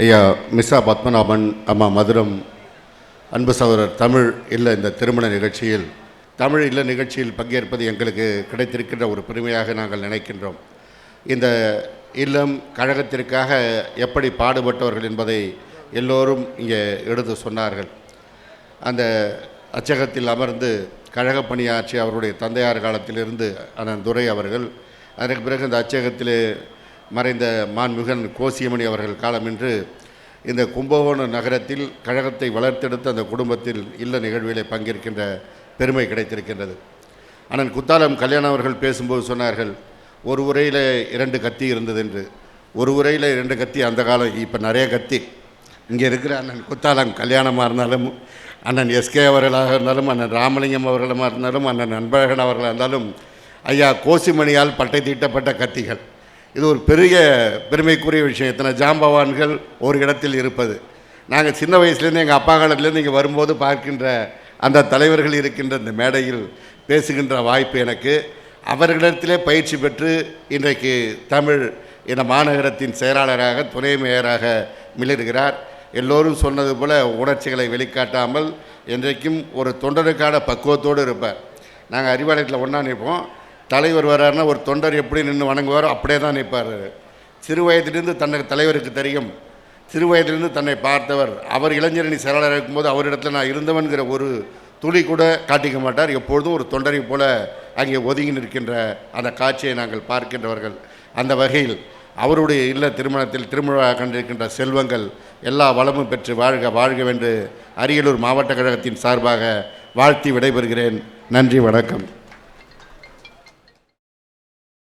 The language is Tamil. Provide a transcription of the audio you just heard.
ஐயா மிஸ்ஸா பத்மநாபன் அம்மா மதுரம் அன்பு சகோதரர் தமிழ் இல்ல இந்த திருமண நிகழ்ச்சியில் தமிழ் இல்ல நிகழ்ச்சியில் பங்கேற்பது எங்களுக்கு கிடைத்திருக்கின்ற ஒரு பெருமையாக நாங்கள் நினைக்கின்றோம். இந்த இல்லம் கழகத்திற்காக எப்படி பாடுபட்டவர்கள் என்பதை எல்லோரும் இங்கே எடுத்து சொன்னார்கள். அந்த அச்சகத்தில் அமர்ந்து கழக பணியாற்றி அவருடைய தந்தையார் காலத்திலிருந்து அண்ணன் துரை அவர்கள், அதற்கு பிறகு இந்த அச்சகத்தில் மறைந்த மாண்புமிகு கோசியமணி அவர்கள் காலமின்று இந்த கும்பகோணம் நகரத்தில் கழகத்தை வளர்த்தெடுத்த அந்த குடும்பத்தில் இல்ல நிகழ்விலே பங்கேற்கின்ற பெருமை கிடைத்திருக்கின்றது. அண்ணன் குத்தாலம் கல்யாணம் அவர்கள் பேசும்போது சொன்னார்கள், ஒரு உரையில் 2 கத்தி இருந்தது என்று. ஒரு உரையில் 2 கத்தி அந்த காலம், இப்போ நிறைய கத்தி. இங்கே இருக்கிற அண்ணன் குத்தாலம் கல்யாணமாக இருந்தாலும், அண்ணன் எஸ்கே அவர்களாக இருந்தாலும், அண்ணன் ராமலிங்கம் அவர்களாக இருந்தாலும், அண்ணன் அன்பழகன் அவர்களாக இருந்தாலும், ஐயா கோசிமணியால் பட்டை தீட்டப்பட்ட கத்திகள். இது ஒரு பெரிய பெருமைக்குரிய விஷயம். இத்தனை ஜாம்பவான்கள் ஒரு இடத்தில் இருப்பது. நாங்கள் சின்ன வயசுலேருந்து எங்கள் அப்பா காலத்துலேருந்து இங்கே வரும்போது பார்க்கின்ற அந்த தலைவர்கள் இருக்கின்ற இந்த மேடையில் பேசுகின்ற வாய்ப்பு எனக்கு. அவர்களிடத்திலே பயிற்சி பெற்று இன்றைக்கு தமிழ் இந்த மாநகரத்தின் செயலாளராக துணை மேயராக மிளிர்கிறார். எல்லோரும் சொன்னது போல் உணர்ச்சிகளை வெளிக்காட்டாமல் என்றைக்கும் ஒரு தொண்டனுக்கான பக்குவத்தோடு இருப்பார். நாங்கள் அறிவாலயத்தில் ஒன்றா நிற்போம். தலைவர் வர்றாருன்னா ஒரு தொண்டர் எப்படி நின்று வணங்குவாரோ அப்படியே தான் நிற்பார். சிறு வயதிலிருந்து தன்னை தலைவருக்கு தெரியும். சிறு வயதிலிருந்து தன்னை பார்த்தவர். அவர் இளைஞரணி செயலாளர் இருக்கும்போது அவரிடத்தில் நான் இருந்தவன்கிற ஒரு துளி கூட காட்டிக்க மாட்டார். எப்பொழுதும் ஒரு தொண்டரை போல அங்கே ஒதுங்கி நிற்கின்ற அந்த காட்சியை நாங்கள் பார்க்கின்றவர்கள். அந்த வகையில் அவருடைய இல்ல திருமணத்தில் திருமண கண்டிருக்கின்ற செல்வங்கள் எல்லா வளமும் பெற்று வாழ்க வாழ்கவென்று அரியலூர் மாவட்ட கழகத்தின் சார்பாக வாழ்த்தி விடைபெறுகிறேன். நன்றி, வணக்கம்.